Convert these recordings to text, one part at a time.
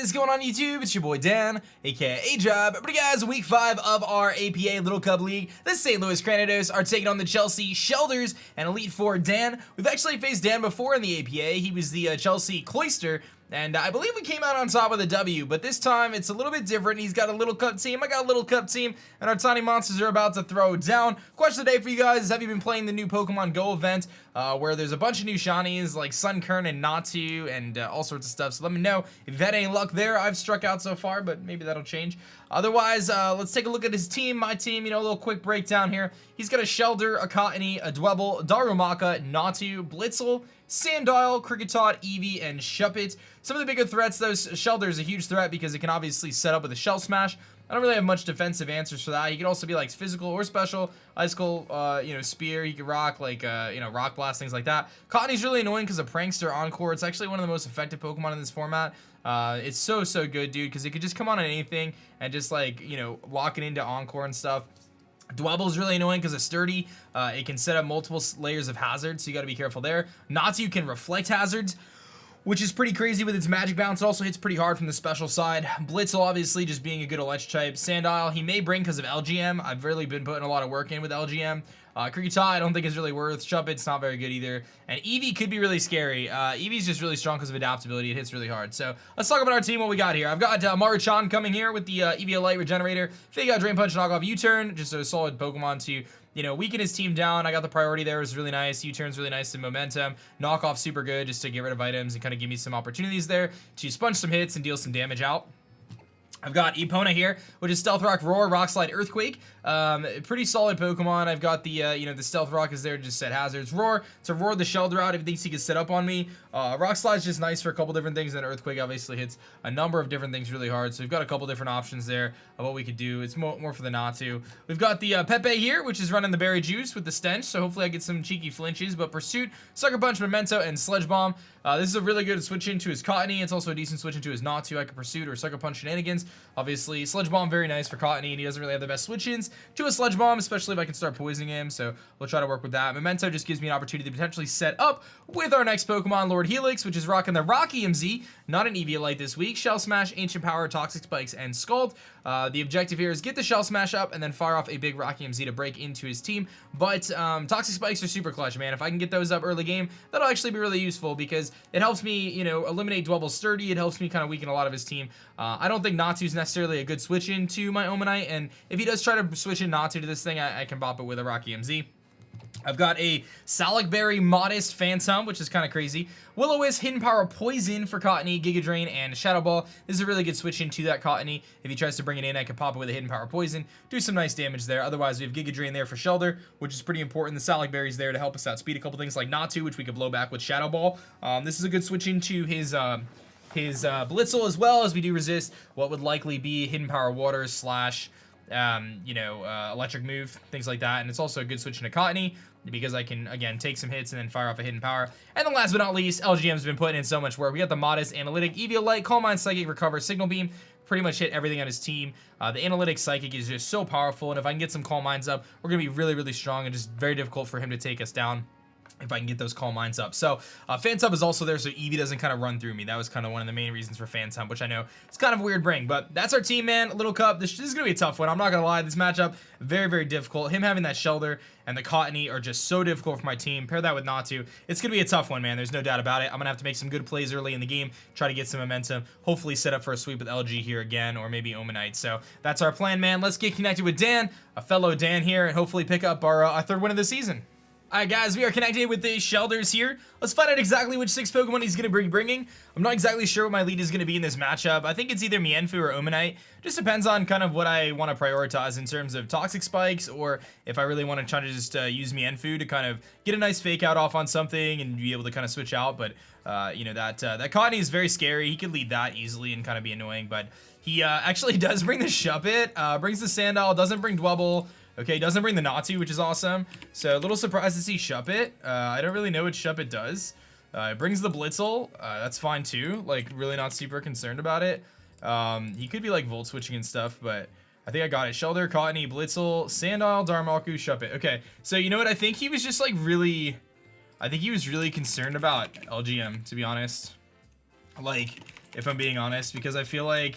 is going on YouTube? It's your boy Dan, aka aDrive. But guys, week 5 of our APA Little Cup League, the St. Louis Cranidos are taking on the Chelsea Shellders and E4Dan. We've actually faced Dan before in the APA. He was the Chelsea Cloister, and I believe we came out on top with a W, but this time it's a little bit different. He's got a little cup team, I got a little cup team, and our tiny monsters are about to throw down. Question of the day for you guys is, have you been playing the new Pokemon Go event, where there's a bunch of new shinies like Sunkern and Natu and all sorts of stuff? So let me know if you've had any luck there. I've struck out so far, but maybe that'll change. Otherwise, let's take a look at his team, my team, you know, a little quick breakdown here. He's got a Shelder, a Cottony, a Dwebble, Darumaka, Natu, Blitzel, Sandile, Kricketot, Eevee, and Shuppet. Some of the bigger threats, though, Shelder is a huge threat because it can obviously set up with a Shell Smash. I don't really have much defensive answers for that. He can also be like physical or special. Icicle, you know, Spear. He can rock like, you know, Rock Blast, things like that. Cottony's really annoying because of Prankster Encore. It's actually one of the most effective Pokemon in this format. It's so good, dude, because it could just come on anything and just like, you know, lock it into Encore and stuff. Dwebble's really annoying because it's sturdy. It can set up multiple layers of hazards, so you got to be careful there. Natu can reflect hazards, which is pretty crazy with its magic bounce. It also hits pretty hard from the special side. Blitzel, obviously, just being a good electric type. Sandile, he may bring because of LGM. I've really been putting a lot of work in with LGM. Kricketot, I don't think is really worth. Shuppet's not very good either. And Eevee could be really scary. Eevee's just really strong because of adaptability. It hits really hard. So let's talk about our team, what we got here. I've got Maruchan coming here with the Eevee Light Regenerator. Fake Out, Drain Punch, Knock Off, U-Turn. Just a solid Pokemon to, you know, weaken his team down. I got the priority there. It's really nice. U-Turn's really nice in momentum. Knock Off super good just to get rid of items and kind of give me some opportunities there to sponge some hits and deal some damage out. I've got Epona here, which is Stealth Rock, Roar, Rock Slide, Earthquake. Pretty solid Pokemon. I've got the, you know, the Stealth Rock is there to just set hazards. Roar, to roar the Shelder out if he thinks he can set up on me. Rock Slide's just nice for a couple different things, and Earthquake obviously hits a number of different things really hard. So we've got a couple different options there of what we could do. It's more for the Natu. We've got the Pepe here, which is running the Berry Juice with the Stench, so hopefully I get some cheeky flinches. But Pursuit, Sucker Punch, Memento, and Sledge Bomb. This is a really good switch into his Cottony. It's also a decent switch into his Natu. I can Pursuit or Sucker Punch shenanigans. Obviously, Sledge Bomb very nice for Cottony, and he doesn't really have the best switch-ins to a Sledge Bomb, especially if I can start poisoning him, so we'll try to work with that. Memento just gives me an opportunity to potentially set up with our next Pokemon, Lord Helix, which is rocking the Rock EMZ, not an Eevee Light this week. Shell Smash, Ancient Power, Toxic Spikes, and Scald. The objective here is get the Shell Smash up and then fire off a big Rock EMZ to break into his team, but Toxic Spikes are super clutch, man. If I can get those up early game, that'll actually be really useful because it helps me, you know, eliminate Dwebble's sturdy. It helps me kind of weaken a lot of his team. I don't think Natu's necessarily a good switch into my Omanite, and if he does try to switch in Natu to this thing, I can bop it with a Rock EMZ. I've got a Salicberry Modest Phantom, which is kind of crazy. Will-O-Wisp, Hidden Power, Poison for Cottony, Giga Drain, and Shadow Ball. This is a really good switch into that Cottony. If he tries to bring it in, I can pop it with a Hidden Power, Poison, do some nice damage there. Otherwise, we have Giga Drain there for Shelder, which is pretty important. The Salicberry's there to help us outspeed a couple things like Natu, which we could blow back with Shadow Ball. This is a good switch into his Blitzel, as well as we do resist what would likely be Hidden Power Water slash, you know, Electric Move, things like that. And it's also a good switch into Cottony because I can, again, take some hits and then fire off a Hidden Power. And then last but not least, LGM's been putting in so much work. We got the Modest Analytic, Eevee Light, Calm Mind, Psychic, Recover, Signal Beam. Pretty much hit everything on his team. The Analytic Psychic is just so powerful, and if I can get some Calm Minds up, we're going to be really strong and just very difficult for him to take us down if I can get those Calm Minds up. So Phantom is also there so Eevee doesn't kind of run through me. That was kind of one of the main reasons for Phantom, which I know it's kind of a weird bring, but that's our team, man. Little Cup. This is going to be a tough one. I'm not going to lie. This matchup, very difficult. Him having that Shelder and the Cottony are just so difficult for my team. Pair that with Natu. It's going to be a tough one, man. There's no doubt about it. I'm going to have to make some good plays early in the game, try to get some momentum, hopefully set up for a sweep with LG here again, or maybe Omanite. So that's our plan, man. Let's get connected with Dan, a fellow Dan here, and hopefully pick up our third win of the season. Alright guys, we are connected with the Shellders here. Let's find out exactly which 6 Pokemon he's going to be bringing. I'm not exactly sure what my lead is going to be in this matchup. I think it's either Mienfoo or Omanite. Just depends on kind of what I want to prioritize in terms of Toxic Spikes, or if I really want to try to just use Mienfoo to kind of get a nice fake out off on something and be able to kind of switch out. But, you know, that Cottony is very scary. He could lead that easily and kind of be annoying. But he actually does bring the Shuppet, brings the Sandile, doesn't bring Dwebble. Okay, doesn't bring the Natu, which is awesome. So a little surprised to see Shuppet. I don't really know what Shuppet does. It brings the Blitzel. That's fine too. Like, really not super concerned about it. He could be like Volt switching and stuff, but I think I got it. Shelder, Cottony, Blitzel, Sandile, Darumaka, Shuppet. Okay, so you know what? I think he was just like I think he was really concerned about LGM, to be honest. Like, if I'm being honest, because I feel like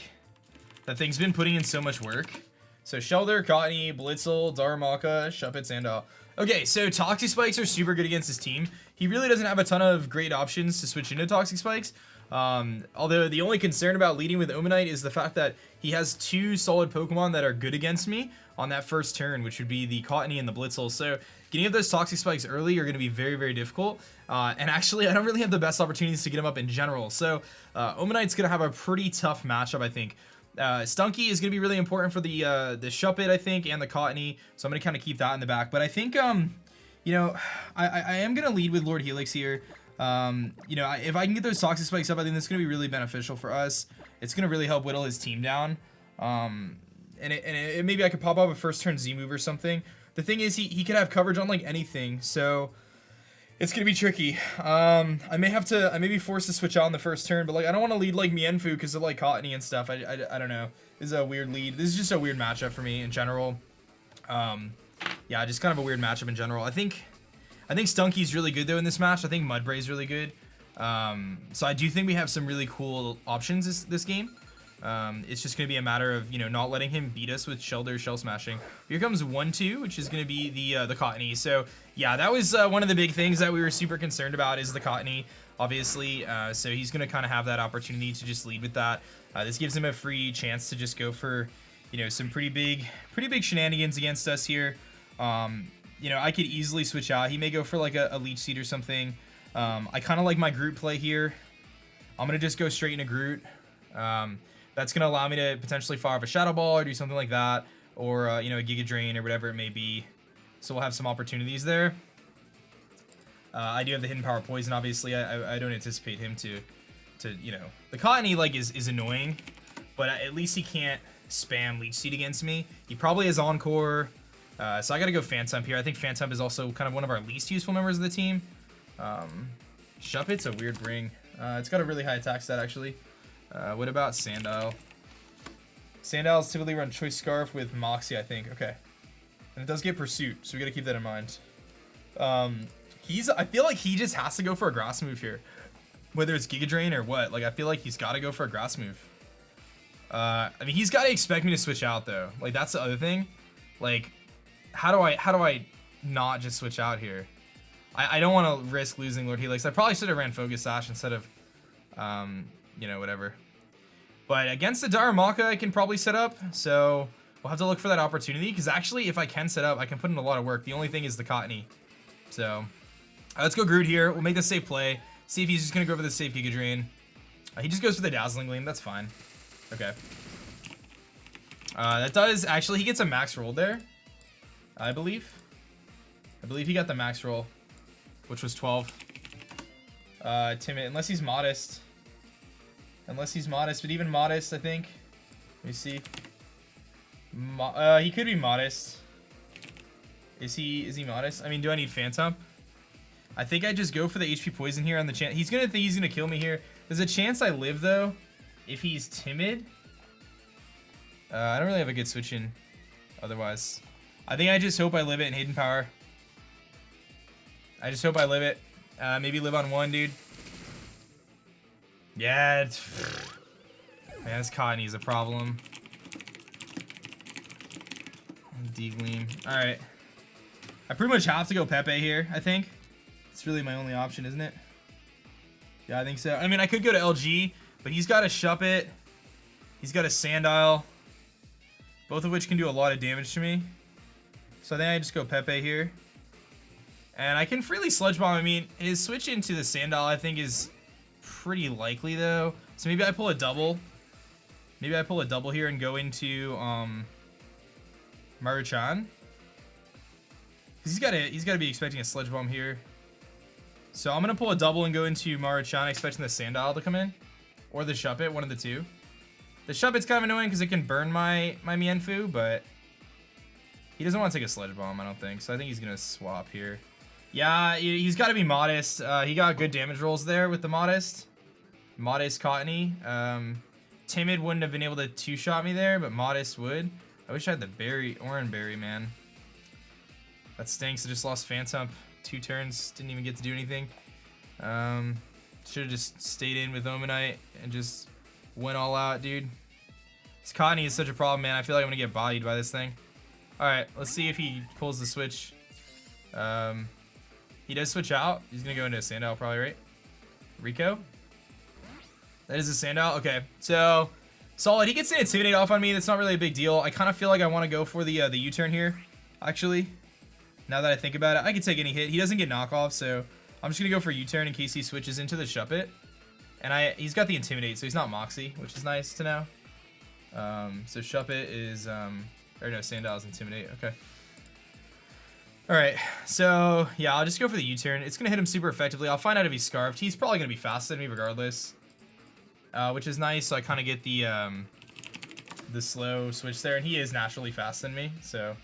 that thing's been putting in so much work. So Shelder, Cottony, Blitzel, Darumaka, Shuppet, Sandal. Okay, so Toxic Spikes are super good against his team. He really doesn't have a ton of great options to switch into Toxic Spikes. Although the only concern about leading with Omanite is the fact that he has 2 solid Pokemon that are good against me on that first turn, which would be the Cottony and the Blitzel. So getting up those Toxic Spikes early are going to be very, very difficult. And actually, I don't really have the best opportunities to get him up in general. So Omanite's going to have a pretty tough matchup, I think. Stunky is going to be really important for the Shuppet, I think, and the Cottony. So I'm going to kind of keep that in the back. But I think, you know, I am going to lead with Lord Helix here. You know, if I can get those Toxic Spikes up, I think that's going to be really beneficial for us. It's going to really help whittle his team down. And maybe I could pop up a first turn Z move or something. The thing is, he could have coverage on like anything, so it's gonna be tricky. I may be forced to switch out in the first turn, but like I don't want to lead like Mienfoo because of like Cottony and stuff. I don't know. This is a weird lead. This is just a weird matchup for me in general. Yeah, just kind of a weird matchup in general. I think Stunky's really good though in this match. I think Mudbray's really good. So I do think we have some really cool options this game. It's just going to be a matter of, you know, not letting him beat us with Shelder Shell Smashing. Here comes 1-2, which is going to be the Cottony. So, yeah, that was one of the big things that we were super concerned about is the Cottony, obviously. So he's going to kind of have that opportunity to just lead with that. This gives him a free chance to just go for, you know, some pretty big shenanigans against us here. You know, I could easily switch out. He may go for like a Leech Seed or something. I kind of like my Groot play here. I'm going to just go straight into Groot. That's going to allow me to potentially fire off a Shadow Ball or do something like that. Or, you know, a Giga Drain or whatever it may be. So we'll have some opportunities there. I do have the Hidden Power Poison, obviously. I don't anticipate him to, you know... The Cottony, like, is annoying. But at least he can't spam Leech Seed against me. He probably has Encore. So I got to go Phantump here. I think Phantump is also kind of one of our least useful members of the team. Shuppet's a weird bring. It's got a really high attack stat, actually. What about Sandile? Sandiles typically run Choice Scarf with Moxie, I think. Okay. And it does get Pursuit, so we gotta keep that in mind. I feel like he just has to go for a grass move here. Whether it's Giga Drain or what. Like, I feel like he's gotta go for a grass move. I mean, he's gotta expect me to switch out, though. Like, that's the other thing. Like, how do I not just switch out here? I don't want to risk losing Lord Helix. I probably should have ran Focus Sash instead of, you know, whatever. But against the Darumaka, I can probably set up. So we'll have to look for that opportunity. Because actually, if I can set up, I can put in a lot of work. The only thing is the Cottony. So let's go Groot here. We'll make the safe play. See if he's just going to go for the safe Giga Drain. He just goes for the Dazzling Gleam. That's fine. Okay. That does... Actually, he gets a max roll there. I believe he got the max roll, which was 12. Timid, unless he's modest. But even modest, I think. Let me see. He could be modest. Is he modest? I mean, do I need Phantump? I think I just go for the HP Poison here on the chance. He's gonna think he's gonna kill me here. There's a chance I live though, if he's timid. I don't really have a good switch in otherwise. I think I just hope I live it in Hidden Power. I just hope I live it. Maybe live on 1, dude. Yeah, man, this Cottony's a problem. D-Gleam. Alright. I pretty much have to go Pepe here, I think. It's really my only option, isn't it? Yeah, I think so. I mean, I could go to LG, but he's got a Shuppet. He's got a Sandile. Both of which can do a lot of damage to me. So I think I just go Pepe here. And I can freely Sludge Bomb. I mean, his switch into the Sandile, I think, is pretty likely, though. So maybe I pull a double. Maybe I pull a double here and go into Maruchan. Because he's got to be expecting a Sludge Bomb here. So I'm going to pull a double and go into Maruchan, expecting the Sandile to come in. Or the Shuppet, one of the two. The Shuppet's kind of annoying because it can burn my Mienfoo, but he doesn't want to take a Sludge Bomb, I don't think. So I think he's going to swap here. Yeah, he's got to be modest. He got good damage rolls there with the modest. Modest Cottony. Timid wouldn't have been able to two-shot me there, but modest would. I wish I had the Oran Berry, man. That stinks. I just lost Phantump 2 turns. Didn't even get to do anything. Should have just stayed in with Omanite and just went all out, dude. This Cottony is such a problem, man. I feel like I'm gonna get bodied by this thing. Alright, let's see if he pulls the switch. He does switch out. He's gonna go into a Sandile probably, right? Rico? That is a Sandile? Okay, so solid. He gets to Intimidate off on me. That's not really a big deal. I kind of feel like I want to go for the U-turn here, actually. Now that I think about it, I can take any hit. He doesn't get knockoff, so I'm just gonna go for U-turn in case he switches into the Shuppet. And he's got the Intimidate, so he's not Moxie, which is nice to know. So Shuppet is, or no, Sandile's Intimidate, okay. Alright, so yeah, I'll just go for the U-turn. It's gonna hit him super effectively. I'll find out if he's Scarfed. He's probably gonna be faster than me regardless. Which is nice, so I kind of get the slow switch there, and he is naturally faster than me, so.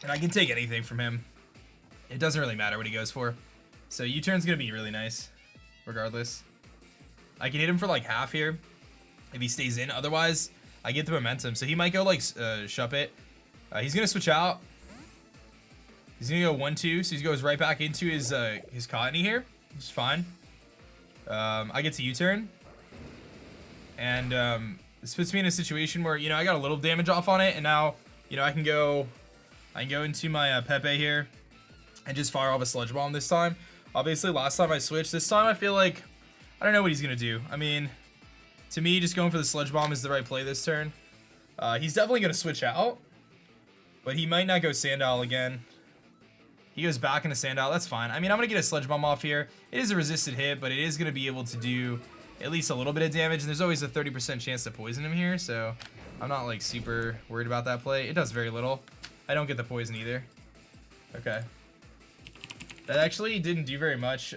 And I can take anything from him. It doesn't really matter what he goes for. So U-turn's gonna be really nice, regardless. I can hit him for like half here, if he stays in. Otherwise, I get the momentum. So he might go like Shuppet. He's gonna switch out. He's gonna go 1-2, so he goes right back into his Cottony here. It's fine. I get to U-turn. And this puts me in a situation where, you know, I got a little damage off on it, and now, you know, I can go into my Pepe here and just fire off a Sludge Bomb this time. Obviously, last time I switched. This time I feel like I don't know what he's gonna do. I mean, to me, just going for the Sludge Bomb is the right play this turn. He's definitely gonna switch out, but he might not go Sandile again. He goes back into Sandile. That's fine. I mean, I'm gonna get a Sludge Bomb off here. It is a resisted hit, but it is gonna be able to do at least a little bit of damage, and there's always a 30% chance to poison him here, so I'm not like super worried about that play. It does very little. I don't get the poison either. Okay. That actually didn't do very much.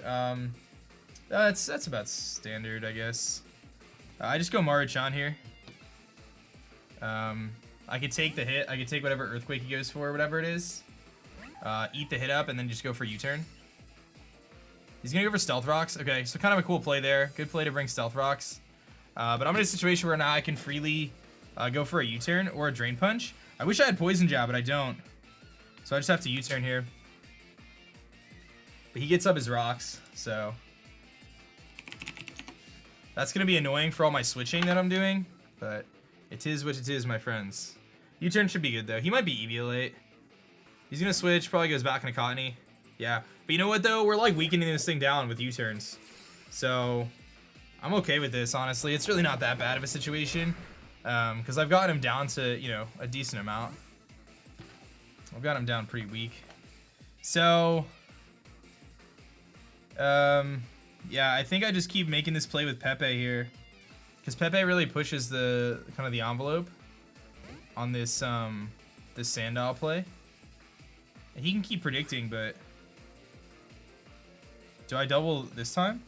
That's about standard, I guess. I just go Maruchan here. I could take the hit. I could take whatever Earthquake he goes for, whatever it is. Eat the hit up and then just go for U-turn. He's gonna go for Stealth Rocks. Okay, so kind of a cool play there. Good play to bring Stealth Rocks. But I'm in a situation where now I can freely go for a U-turn or a Drain Punch. I wish I had Poison Jab, but I don't. So I just have to U-turn here. But he gets up his rocks, so that's gonna be annoying for all my switching that I'm doing, but it is what it is, my friends. U-turn should be good though. He might be Eviolate. He's gonna switch, probably goes back into Cottony. Yeah, but you know what though? We're like weakening this thing down with U-turns. So I'm okay with this, honestly. It's really not that bad of a situation. Because I've gotten him down to, you know, a decent amount. I've got him down pretty weak. So yeah, I think I just keep making this play with Pepe here, because Pepe really pushes the kind of the envelope on this this Sandile play. And he can keep predicting, but do I double this time?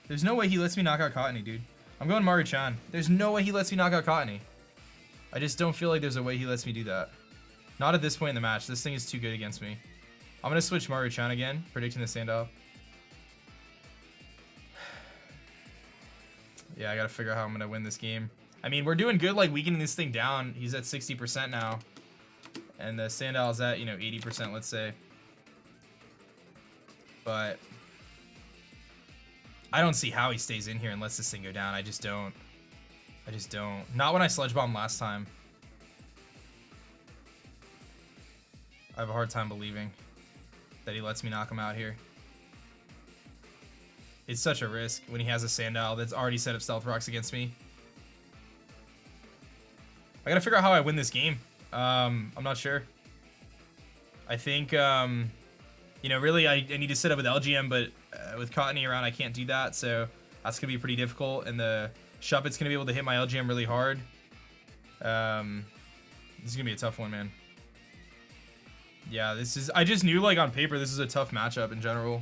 There's no way he lets me knock out Cottony, dude. I'm going Maruchan. There's no way he lets me knock out Cottony. I just don't feel like there's a way he lets me do that. Not at this point in the match. This thing is too good against me. I'm gonna switch Maruchan again, predicting the Sandile. Yeah, I gotta figure out how I'm gonna win this game. I mean, we're doing good, like weakening this thing down. He's at 60% now, and the Sandile's at, you know, 80%, let's say. But I don't see how he stays in here and lets this thing go down. I just don't. I just don't. Not when I Sludge Bomb last time. I have a hard time believing that he lets me knock him out here. It's such a risk when he has a Sandile that's already set up Stealth Rocks against me. I gotta figure out how I win this game. I'm not sure. I think, you know, really I need to set up with LGM, but with Cottony around, I can't do that, so that's gonna be pretty difficult. And the Shuppet's gonna be able to hit my LGM really hard. This is gonna be a tough one, man. Yeah, this is. I just knew, like, on paper, this is a tough matchup in general.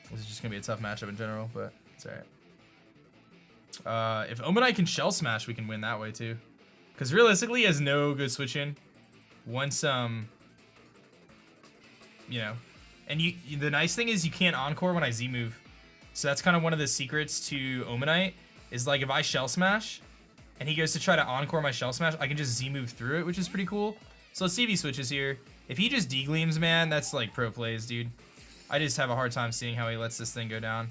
This is just gonna be a tough matchup in general, but it's alright. If Omanite can Shell Smash, we can win that way too. Because realistically, he has no good switch in. Once you know, and the nice thing is you can't Encore when I Z move. So that's kind of one of the secrets to Omanite, is like if I Shell Smash and he goes to try to Encore my Shell Smash, I can just Z move through it, which is pretty cool. So let's see if he switches here. If he just D-Gleams, man, that's like pro plays, dude. I just have a hard time seeing how he lets this thing go down.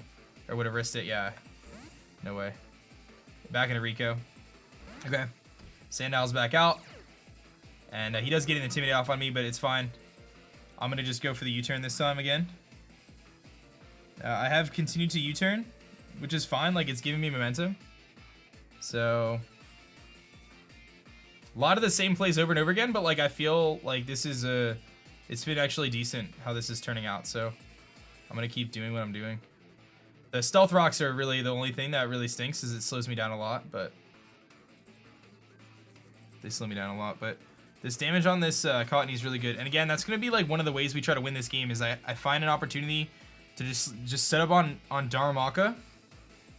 Or would have risked it, yeah. No way. Back into Rico. Okay. Sandow's back out. And he does get an Intimidate off on me, but it's fine. I'm going to just go for the U-turn this time again. I have continued to U-turn, which is fine. Like, it's giving me momentum. So, a lot of the same plays over and over again, but, like, I feel like this is it's been actually decent how this is turning out. So, I'm going to keep doing what I'm doing. The stealth rocks are really the only thing that really stinks, is it slows me down a lot, but they slow me down a lot. But this damage on this Cottony is really good. And again, that's going to be like one of the ways we try to win this game is I find an opportunity to just set up on Darumaka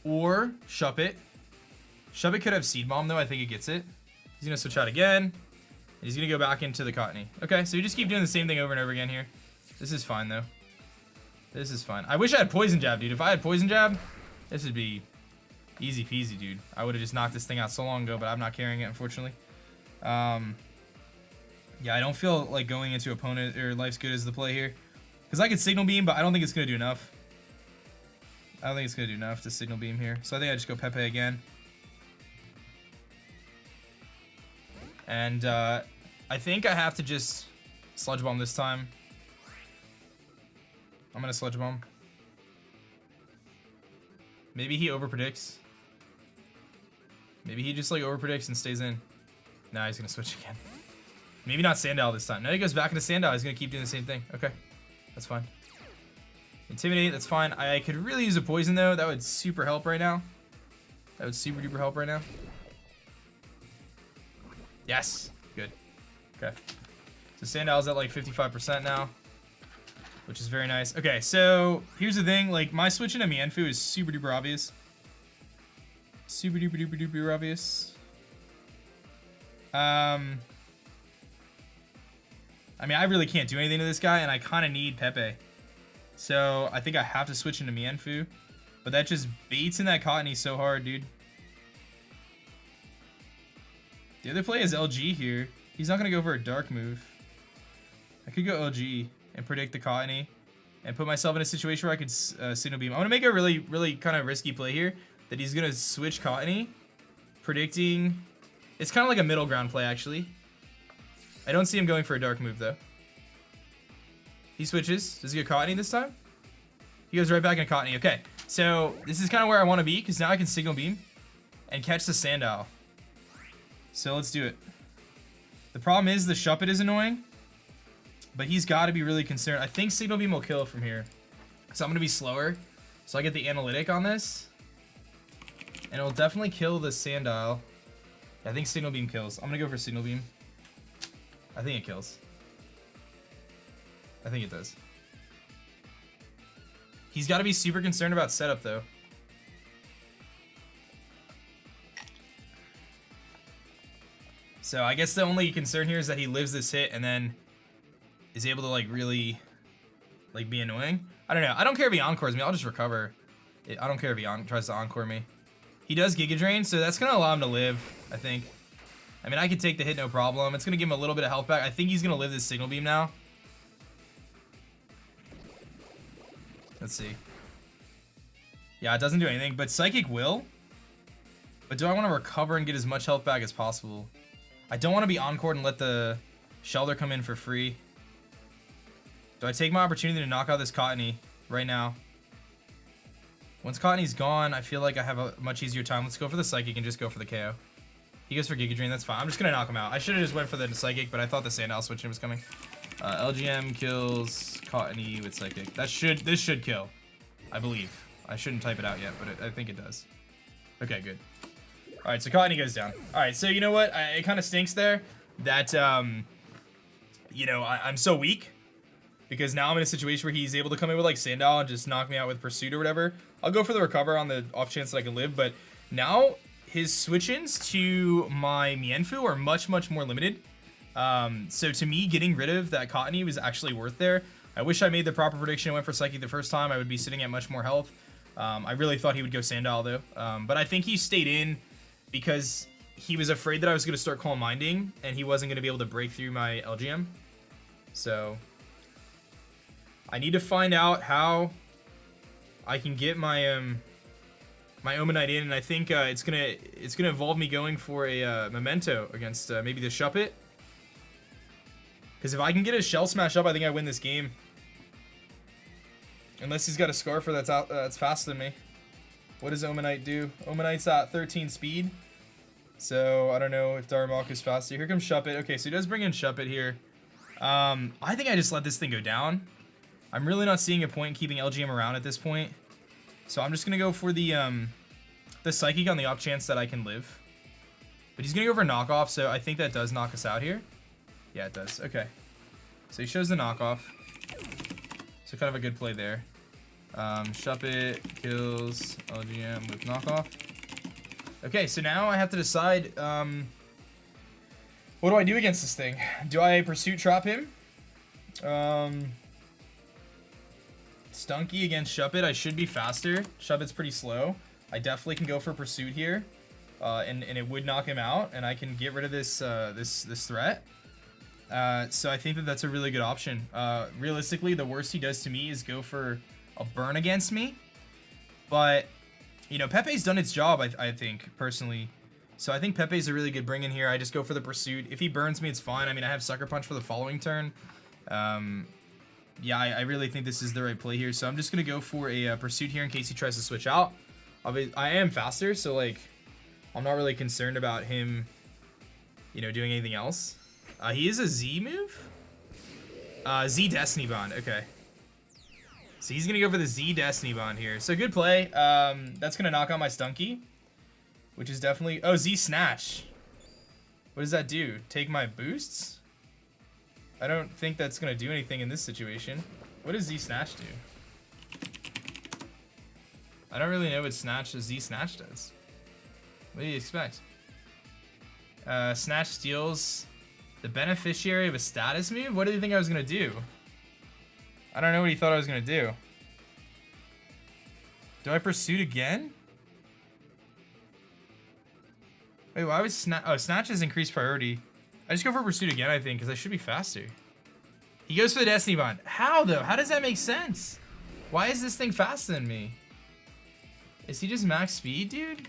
or Shuppet. Shuppet could have Seed Bomb though. I think it gets it. He's going to switch out again. And he's going to go back into the Cottony. Okay, so you just keep doing the same thing over and over again here. This is fine though. This is fine. I wish I had Poison Jab, dude. If I had Poison Jab, this would be easy peasy, dude. I would have just knocked this thing out so long ago, but I'm not carrying it, unfortunately. Yeah, I don't feel like going into opponent or Life's Good is the play here. Because I could Signal Beam, but I don't think it's going to do enough. I don't think it's going to do enough to Signal Beam here. So I think I just go Pepe again. And I think I have to just Sludge Bomb this time. I'm going to Sludge Bomb. Maybe he overpredicts. Maybe he just like overpredicts and stays in. Nah, he's going to switch again. Maybe not Sandal this time. No, he goes back into Sandal. He's going to keep doing the same thing. Okay. That's fine. Intimidate, that's fine. I could really use a Poison, though. That would super help right now. That would super duper help right now. Yes. Good. Okay. So Sandal's at like 55% now, which is very nice. Okay, so here's the thing. Like, my switch into Mienfoo is super duper obvious. Super duper duper duper obvious. I mean, I really can't do anything to this guy, and I kind of need Pepe. So, I think I have to switch into Mienfoo. But that just baits in that Cottony so hard, dude. The other play is LG here. He's not going to go for a Dark move. I could go LG and predict the Cottony and put myself in a situation where I could Signal Beam. I'm going to make a really, really kind of risky play here that he's going to switch Cottony, predicting... It's kind of like a middle ground play, actually. I don't see him going for a Dark move, though. He switches. Does he get Cottony this time? He goes right back into Cottony. Okay, so this is kind of where I want to be, because now I can Signal Beam and catch the Sandile. So let's do it. The problem is the Shuppet is annoying, but he's got to be really concerned. I think Signal Beam will kill from here. So I'm going to be slower, so I get the analytic on this. And it'll definitely kill the Sandile. I think Signal Beam kills. I'm going to go for Signal Beam. I think it kills. I think it does. He's got to be super concerned about setup, though. So I guess the only concern here is that he lives this hit and then is able to, like, really, like, be annoying. I don't know. I don't care if he encores me. I'll just recover. I don't care if he tries to encore me. He does Giga Drain, so that's going to allow him to live, I think. I mean, I could take the hit, no problem. It's going to give him a little bit of health back. I think he's going to live this Signal Beam now. Let's see. Yeah, it doesn't do anything, but Psychic will. But do I want to recover and get as much health back as possible? I don't want to be encored and let the Shelder come in for free. Do I take my opportunity to knock out this Cottony right now? Once Cottony's gone, I feel like I have a much easier time. Let's go for the Psychic and just go for the KO. He goes for Giga Drain, that's fine. I'm just going to knock him out. I should have just went for the Psychic, but I thought the Sandile switching was coming. LGM kills Cottony with Psychic. This should kill, I believe. I shouldn't type it out yet, but I think it does. Okay, good. All right, so Cottony goes down. All right, so you know what? It kind of stinks there that, you know, I'm so weak. Because now I'm in a situation where he's able to come in with like Sandile and just knock me out with Pursuit or whatever. I'll go for the recover on the off chance that I can live, but now his switch-ins to my Mienfoo are much, much more limited. So to me, getting rid of that Cottony was actually worth there. I wish I made the proper prediction and went for Psychic the first time. I would be sitting at much more health. I really thought he would go Sandile though. But I think he stayed in because he was afraid that I was going to start Calm Minding and he wasn't going to be able to break through my LGM. So I need to find out how I can get my my Omanite in, and I think it's gonna involve me going for a Memento against maybe the Shuppet. Because if I can get a Shell Smash up, I think I win this game. Unless he's got a Scarfer that's faster than me. What does Omanite do? Omanite's at 13 speed. So I don't know if Darmok is faster. Here comes Shuppet. Okay, so he does bring in Shuppet here. I think I just let this thing go down. I'm really not seeing a point in keeping LGM around at this point. So I'm just gonna go for the Psychic on the off chance that I can live. But he's gonna go for a knockoff, so I think that does knock us out here. Yeah, it does. Okay. So he shows the knockoff. So kind of a good play there. Shuppet kills LGM with knockoff. Okay, so now I have to decide, what do I do against this thing? Do I Pursuit Trap him? Stunky against Shuppet, I should be faster. Shuppet's pretty slow. I definitely can go for Pursuit here, and it would knock him out, and I can get rid of this this threat. So I think that that's a really good option. Realistically, the worst he does to me is go for a burn against me. But, you know, Pepe's done its job, I think, personally. So I think Pepe's a really good bring in here. I just go for the Pursuit. If he burns me, it's fine. I mean, I have Sucker Punch for the following turn. Yeah, I really think this is the right play here. So I'm just going to go for a Pursuit here in case he tries to switch out. I am faster, so, like, I'm not really concerned about him, you know, doing anything else. He is a Z move? Z Destiny Bond, okay. So he's gonna go for the Z Destiny Bond here. So good play. That's gonna knock out my Stunky, which is definitely... Oh, Z Snatch. What does that do? Take my boosts? I don't think that's gonna do anything in this situation. What does Z Snatch do? I don't really know what Z Snatch does. What do you expect? Snatch steals the beneficiary of a status move? What did he think I was gonna do? I don't know what he thought I was gonna do. Do I Pursuit again? Wait, why was Snatch? Oh, Snatch is increased priority. I just go for Pursuit again, I think, because I should be faster. He goes for the Destiny Bond. How, though? How does that make sense? Why is this thing faster than me? Is he just max speed, dude?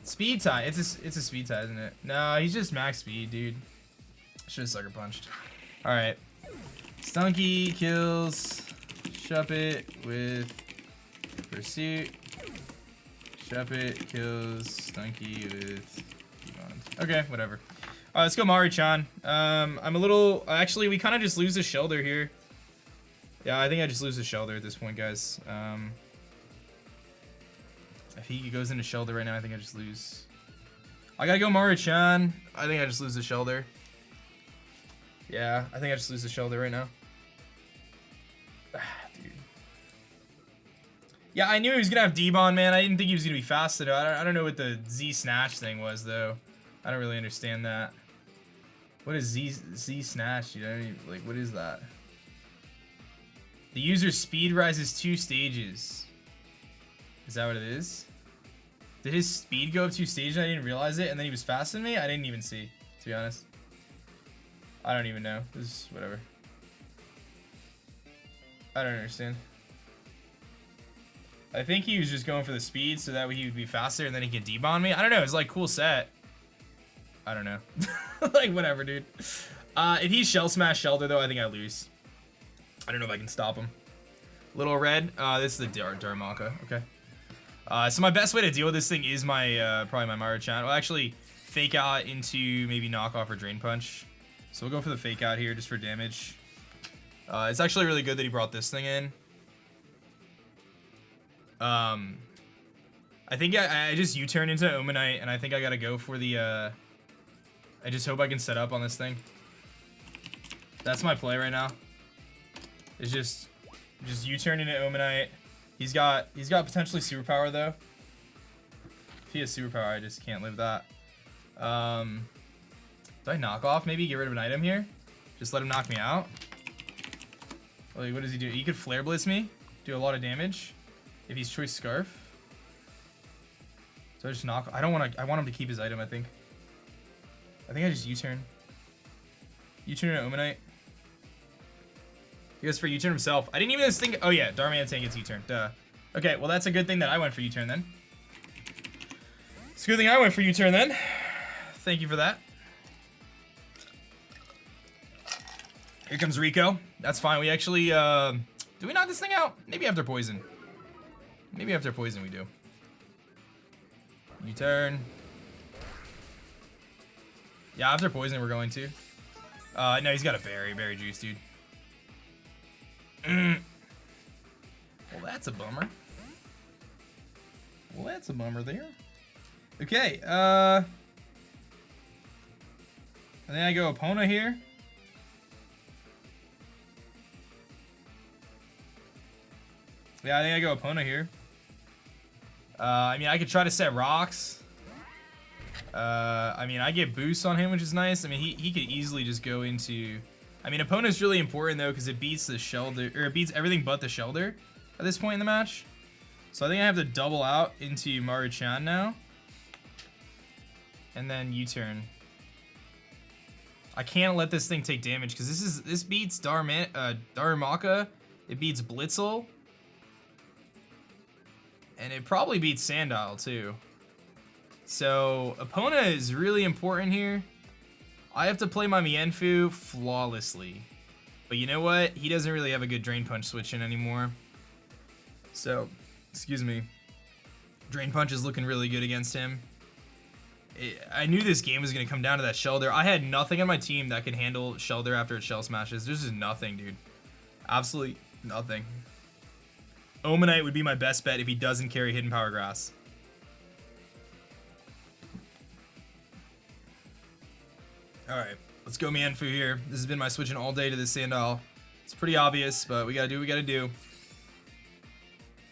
Speed tie. It's a speed tie, isn't it? No, he's just max speed, dude. Should have Sucker Punched. Alright. Stunky kills Shuppet with Pursuit. Shuppet kills Stunky with Bond. Okay, whatever. Alright, let's go Maru-chan. I'm a little... Actually, we kind of just lose the Shelder here. Yeah, I think I just lose the Shelder at this point, guys. If he goes into Shelder right now, I think I just lose. I gotta go Maru-chan. I think I just lose the Shelder. Yeah, I think I just lose the Shelder right now. Dude. Yeah, I knew he was gonna have D-Bond, man. I didn't think he was gonna be fast enough. I don't know what the Z Snatch thing was, though. I don't really understand that. What is Z Snatch? You know, like, what is that? The user's speed rises 2 stages. Is that what it is? Did his speed go up 2 stages and I didn't realize it, and then he was faster than me? I didn't even see, to be honest. I don't even know. This is whatever. I don't understand. I think he was just going for the speed so that way he would be faster and then he could D-Bond me. I don't know. It's like cool set. I don't know. Like, whatever, dude. If he's Shell Smash Shelder, though, I think I lose. I don't know if I can stop him. Little Red. This is the Darmaka. Okay. So my best way to deal with this thing is my probably my Maru-chan. Well, actually, Fake Out into maybe Knockoff or Drain Punch. So we'll go for the Fake Out here just for damage. It's actually really good that he brought this thing in. I think I just U-turn into Omanite, and I think I gotta go for the, I just hope I can set up on this thing. That's my play right now. It's just U-turn into Omanite. He's got potentially superpower, though. If he has superpower, I just can't live that. Do I knock off? Maybe get rid of an item here? Just let him knock me out? Like, what does he do? He could Flare Blitz me, do a lot of damage. If he's Choice Scarf. So I just knock. I want him to keep his item, I think. I think I just U-turn. U-turn into Omanite. He goes for U-turn himself. I didn't even think. Oh yeah, Darman Tank gets U-turn. Duh. Okay, well that's a good thing that I went for U-turn then. It's a good thing I went for U-turn then. Thank you for that. Here comes Rico. That's fine. We actually, do we knock this thing out? Maybe after poison. Maybe after poison we do. U-turn. Yeah, after poison we're going to. No, he's got a berry juice, dude. Well, that's a bummer. Well, that's a bummer there. Okay, I think I go Epona here. Yeah, I think I go Epona here. I mean, I could try to set rocks. I mean, I get boosts on him, which is nice. I mean, he could easily just go into... I mean, Epona's really important, though, because it beats the Shelder... Or it beats everything but the Shelder at this point in the match. So I think I have to double out into Maru-chan now. And then U-turn. I can't let this thing take damage, because this beats Darumaka. It beats Blitzel. And it probably beats Sandile, too. So, Epona is really important here. I have to play my Mienfoo flawlessly. But you know what? He doesn't really have a good Drain Punch switch in anymore. So, excuse me. Drain Punch is looking really good against him. I knew this game was going to come down to that Shelder. I had nothing on my team that could handle Shelder after it Shell Smashes. There's just nothing, dude. Absolutely nothing. Omanite would be my best bet if he doesn't carry Hidden Power Grass. Alright, let's go Mienfoo here. This has been my switching all day to this Sandile. It's pretty obvious, but we gotta do what we gotta do.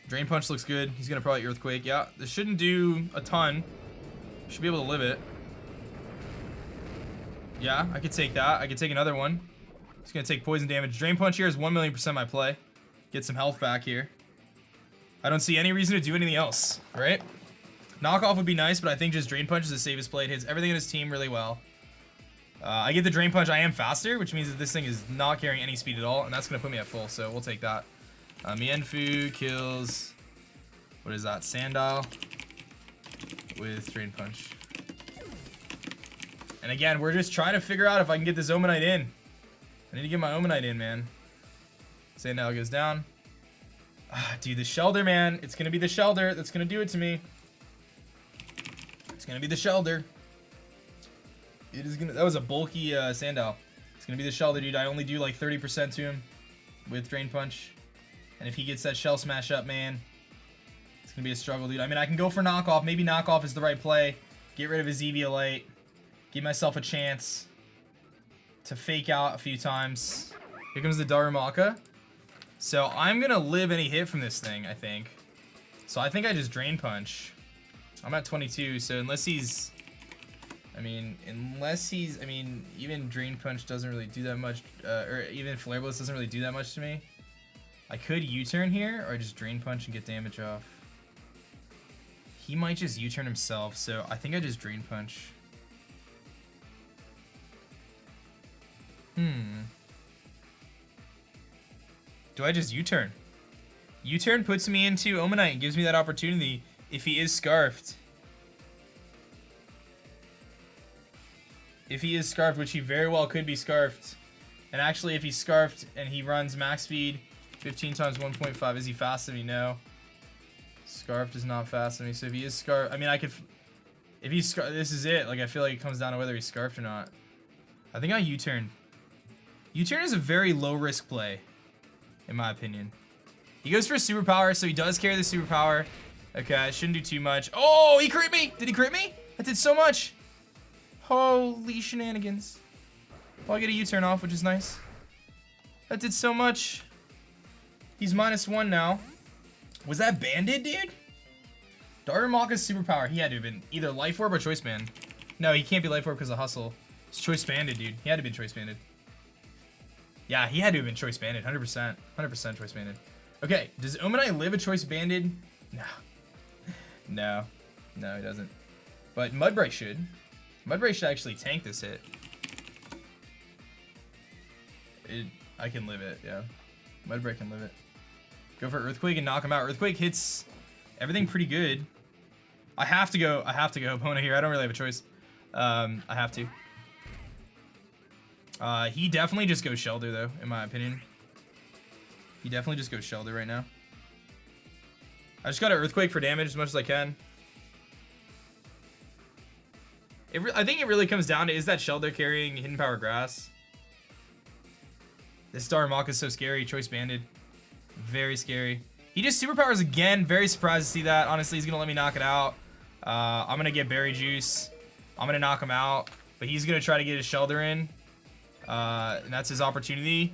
Drain Punch looks good. He's gonna probably Earthquake. Yeah, this shouldn't do a ton. Should be able to live it. Yeah, I could take that. I could take another one. He's gonna take poison damage. Drain Punch here is 1,000,000% my play. Get some health back here. I don't see any reason to do anything else, right? Knockoff would be nice, but I think just Drain Punch is the safest play. It hits everything in his team really well. I get the Drain Punch. I am faster, which means that this thing is not carrying any speed at all, and that's going to put me at full, so we'll take that. Mienfoo kills... What is that? Sandile with Drain Punch. And again, we're just trying to figure out if I can get this Omanite in. I need to get my Omanite in, man. Sandile goes down. Dude, the Shelder, man. It's going to be the Shelder that's going to do it to me. It's going to be the Shelder. It is gonna. That was a bulky Sandile. It's gonna be the Shelder, dude. I only do like 30% to him with Drain Punch, and if he gets that Shell Smash up, man, it's gonna be a struggle, dude. I mean, I can go for Knockoff. Maybe Knockoff is the right play. Get rid of his Eviolite. Give myself a chance to fake out a few times. Here comes the Darumaka. So I'm gonna live any hit from this thing, I think. So I think I just Drain Punch. I'm at 22, so unless he's... I mean, even Drain Punch doesn't really do that much, or even Flare Blitz doesn't really do that much to me. I could U-turn here, or just Drain Punch and get damage off. He might just U-turn himself, so I think I just Drain Punch. Do I just U-turn? U-turn puts me into Omanite and gives me that opportunity if he is Scarfed. If he is Scarfed, which he very well could be Scarfed. And actually, if he's Scarfed and he runs max speed, 15 times 1.5, is he fast to me? No. Scarfed is not fast to me, so if he is Scarfed, I mean, I could... If he's Scarfed, this is it. Like, I feel like it comes down to whether he's Scarfed or not. I think I U-turn. U-turn is a very low-risk play, in my opinion. He goes for a superpower, so he does carry the superpower. Okay, I shouldn't do too much. Oh, he crit me! Did he crit me? That did so much! Holy shenanigans. Well, I get a U-turn off, which is nice. That did so much. He's -1 now. Was that banded, dude? Darumaka's superpower. He had to have been either Life Orb or Choice Band. No, he can't be Life Orb because of Hustle. It's Choice Banded, dude. He had to be Choice Banded. Yeah, he had to have been Choice Banded. 100%. 100% Choice Banded. Okay, does Omanite live a Choice Banded? No. No. No, he doesn't. But Mudbray should. Mudbray should actually tank this hit. I can live it, yeah. Mudbray can live it. Go for Earthquake and knock him out. Earthquake hits everything pretty good. I have to go opponent here. I don't really have a choice. I have to. He definitely just goes Shelder though, in my opinion. He definitely just goes Shelder right now. I just got an Earthquake for damage as much as I can. I think it really comes down to, is that Shelder carrying Hidden Power Grass? This Darmok is so scary. Choice Banded. Very scary. He just superpowers again. Very surprised to see that. Honestly, he's going to let me knock it out. I'm going to get Berry Juice. I'm going to knock him out. But he's going to try to get his Shelder in. And that's his opportunity.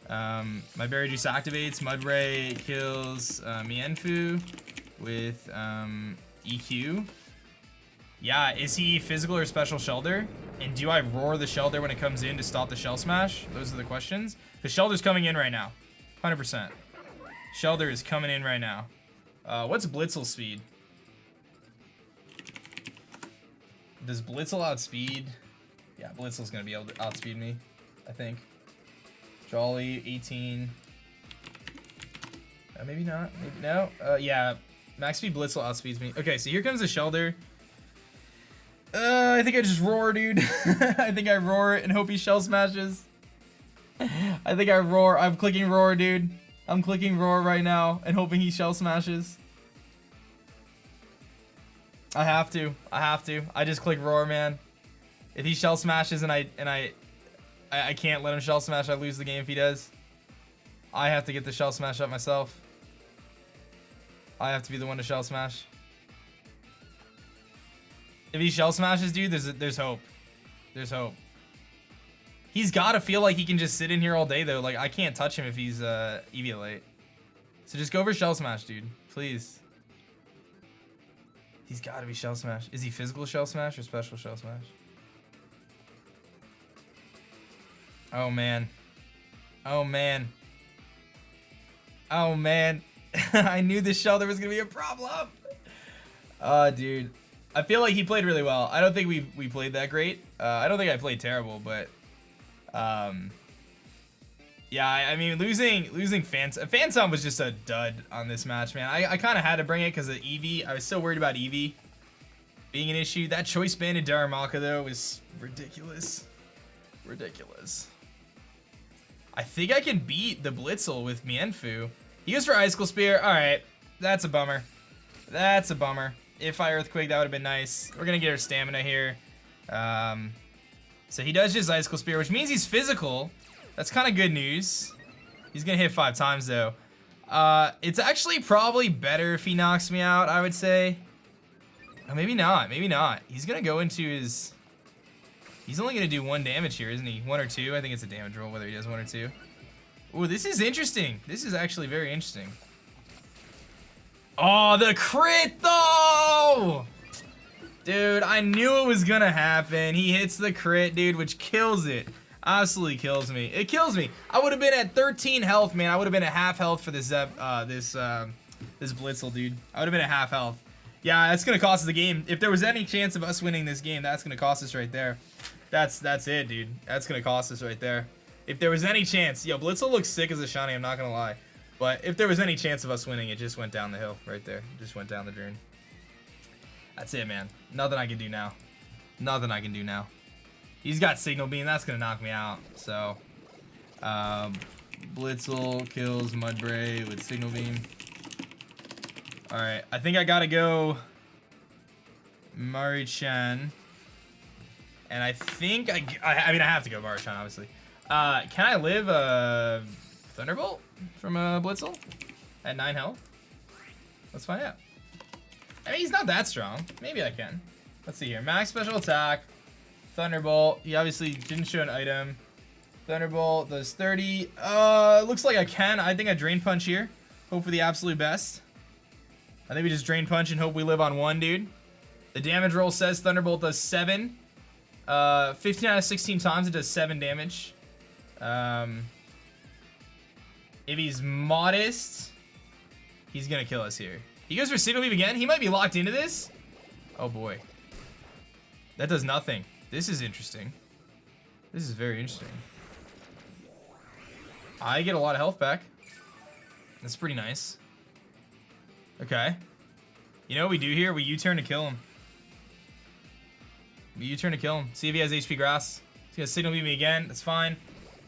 My Berry Juice activates. Mudbray kills Mienfoo with EQ. Yeah, is he physical or special Shelder? And do I roar the Shelder when it comes in to stop the Shell Smash? Those are the questions. The Shelder's coming in right now. 100%. Shelder is coming in right now. What's Blitzel speed? Does Blitzel outspeed? Yeah, Blitzel's gonna be able to outspeed me, I think. Jolly, 18. Maybe not. Maybe no. Yeah, max speed Blitzel outspeeds me. Okay, so here comes the Shelder. I think I just roar, dude. I think I roar and hope he Shell Smashes. I think I roar. I'm clicking roar, dude. I'm clicking roar right now and hoping he Shell Smashes. I have to. I just click roar, man. If he Shell Smashes and I can't let him Shell Smash, I lose the game if he does. I have to get the Shell Smash up myself. I have to be the one to Shell Smash. If he Shell Smashes, dude, there's hope. There's hope. He's got to feel like he can just sit in here all day, though. Like, I can't touch him if he's EV late. So just go for Shell Smash, dude. Please. He's got to be Shell Smash. Is he physical Shell Smash or special Shell Smash? Oh, man. Oh, man. Oh, man. I knew this Shelder was going to be a problem. Dude. I feel like he played really well. I don't think we played that great. I don't think I played terrible, but yeah, I mean losing Phantom was just a dud on this match, man. I kind of had to bring it because of Eevee. I was so worried about Eevee being an issue. That choice banded Darumaka though was ridiculous. Ridiculous. I think I can beat the Blitzel with Mienfoo. He goes for Icicle Spear. All right, that's a bummer. That's a bummer. If I Earthquake, that would have been nice. We're going to get our stamina here. So he does just Icicle Spear, which means he's physical. That's kind of good news. He's going to hit 5 times, though. It's actually probably better if he knocks me out, I would say. Oh, maybe not. Maybe not. He's going to go into his... He's only going to do 1 damage here, isn't he? 1 or 2? I think it's a damage roll, whether he does 1 or 2. Ooh, this is interesting. This is actually very interesting. Oh, the crit though! Dude, I knew it was gonna happen. He hits the crit, dude, which kills it. Absolutely kills me. It kills me. I would have been at 13 health, man. I would have been at half health for this this Blitzel, dude. I would have been at half health. Yeah, that's gonna cost us the game. If there was any chance of us winning this game, that's gonna cost us right there. That's it, dude. That's gonna cost us right there. If there was any chance, yo, Blitzel looks sick as a shiny, I'm not gonna lie. But if there was any chance of us winning, it just went down the hill right there. It just went down the drain. That's it, man. Nothing I can do now. Nothing I can do now. He's got Signal Beam. That's going to knock me out. So, Blitzel kills Mudbray with Signal Beam. Alright, I think I got to go Marichan. And I think I mean, I have to go Marichan, obviously. Can I live Thunderbolt from Blitzel at 9 health? Let's find out. I mean, he's not that strong. Maybe I can. Let's see here. Max special attack. Thunderbolt. He obviously didn't show an item. Thunderbolt does 30. Looks like I can. I think I Drain Punch here. Hope for the absolute best. I think we just Drain Punch and hope we live on 1, dude. The damage roll says Thunderbolt does 7. 15 out of 16 times it does 7 damage. If he's modest, he's gonna kill us here. He goes for Signal Beam again. He might be locked into this. Oh boy. That does nothing. This is interesting. This is very interesting. I get a lot of health back. That's pretty nice. Okay. You know what we do here? We U-turn to kill him. We U-turn to kill him. See if he has HP grass. He's gonna signal beat me again. That's fine.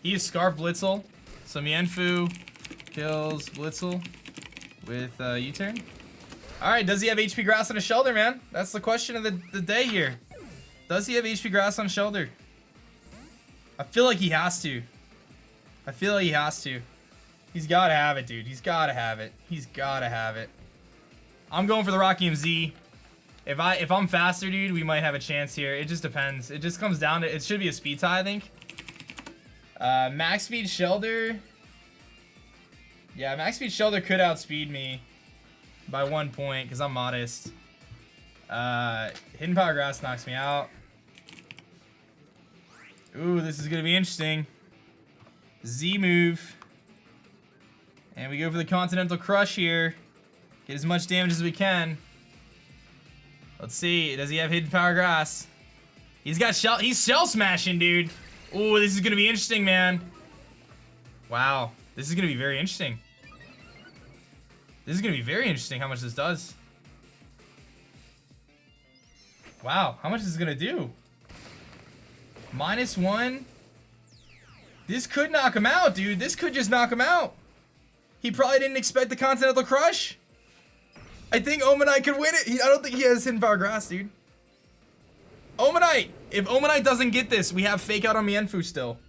He used Scarf Blitzel. So Mienfu kills Blitzel with U-turn. Alright, does he have HP grass on a Shelder, man? That's the question of the day here. Does he have HP grass on Shelder? I feel like he has to. I feel like he has to. He's gotta have it, dude. He's gotta have it. He's gotta have it. I'm going for the Rocky MZ. If I'm faster, dude, we might have a chance here. It just depends. It just comes down to, it should be a speed tie, I think. Max speed Shelder. Yeah, max speed Shelder could outspeed me by 1 point because I'm modest. Hidden Power Grass knocks me out. Ooh, this is gonna be interesting. Z move. And we go for the Continental Crush here. Get as much damage as we can. Let's see. Does he have Hidden Power Grass? He's got shell. He's shell smashing, dude. Ooh, this is gonna be interesting, man. Wow, this is gonna be very interesting. This is gonna be very interesting how much this does. Wow, how much is this gonna do? -1. This could knock him out, dude. This could just knock him out. He probably didn't expect the Continental Crush. I think Omanite could win it. I don't think he has Hidden Power Grass, dude. Omanite! If Omanite doesn't get this, we have Fake Out on Mienfu still.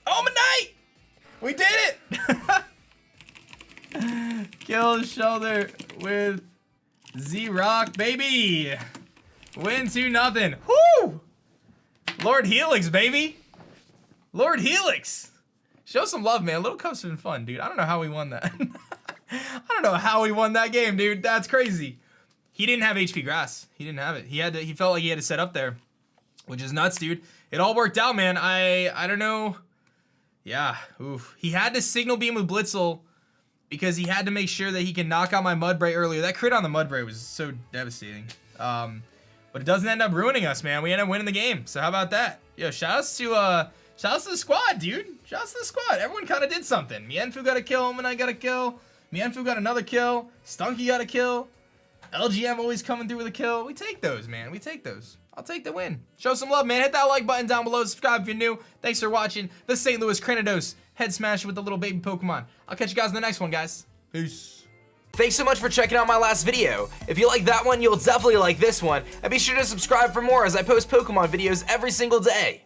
Omanite! We did it! Kill Shoulder with Z-Rock, baby! Win 2-0. Woo! Lord Helix, baby! Lord Helix! Show some love, man. Little Cup's been fun, dude. I don't know how we won that. I don't know how we won that game, dude. That's crazy. He didn't have HP grass. He didn't have it. He felt like he had to set up there, which is nuts, dude. It all worked out, man. I don't know. Yeah, oof. He had to signal beam with Blitzel because he had to make sure that he can knock out my Mudbray earlier. That crit on the Mudbray was so devastating. But it doesn't end up ruining us, man. We end up winning the game. So how about that? Yo, shoutouts to the squad, dude. Shoutouts to the squad. Everyone kind of did something. Mienfu got a kill. Omanite got a kill. Mienfu got another kill. Stunky got a kill. LGM always coming through with a kill. We take those, man. We take those. I'll take the win. Show some love, man. Hit that like button down below. Subscribe if you're new. Thanks for watching the St. Louis Cranidos head smash with the little baby Pokemon. I'll catch you guys in the next one, guys. Peace. Thanks so much for checking out my last video. If you like that one, you'll definitely like this one. And be sure to subscribe for more as I post Pokemon videos every single day.